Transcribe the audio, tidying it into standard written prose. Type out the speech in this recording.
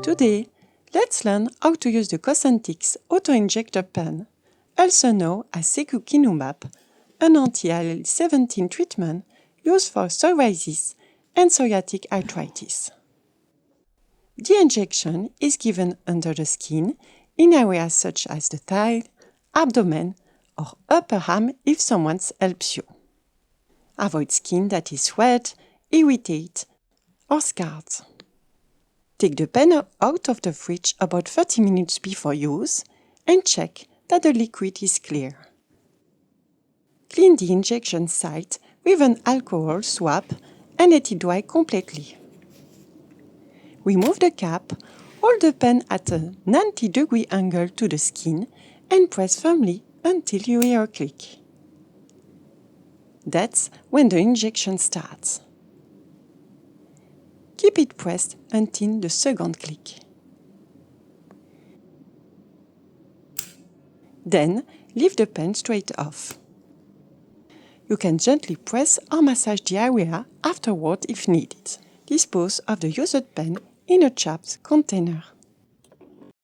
Today, let's learn how to use the Cosentyx Autoinjector pen, also known as secukinumab, an anti-IL-17 treatment used for psoriasis and psoriatic arthritis. The injection is given under the skin in areas such as the thigh, abdomen, or upper arm if someone helps you. Avoid skin that is red, irritated, or scarred. Take the pen out of the fridge about 30 minutes before use and check that the liquid is clear. Clean the injection site with an alcohol swab and let it dry completely. Remove the cap, hold the pen at a 90-degree angle to the skin and press firmly until you hear a click. That's when the injection starts. Keep it pressed until the second click. Then, leave the pen straight off. You can gently press or massage the area afterward if needed. Dispose of the used pen in a chapped container.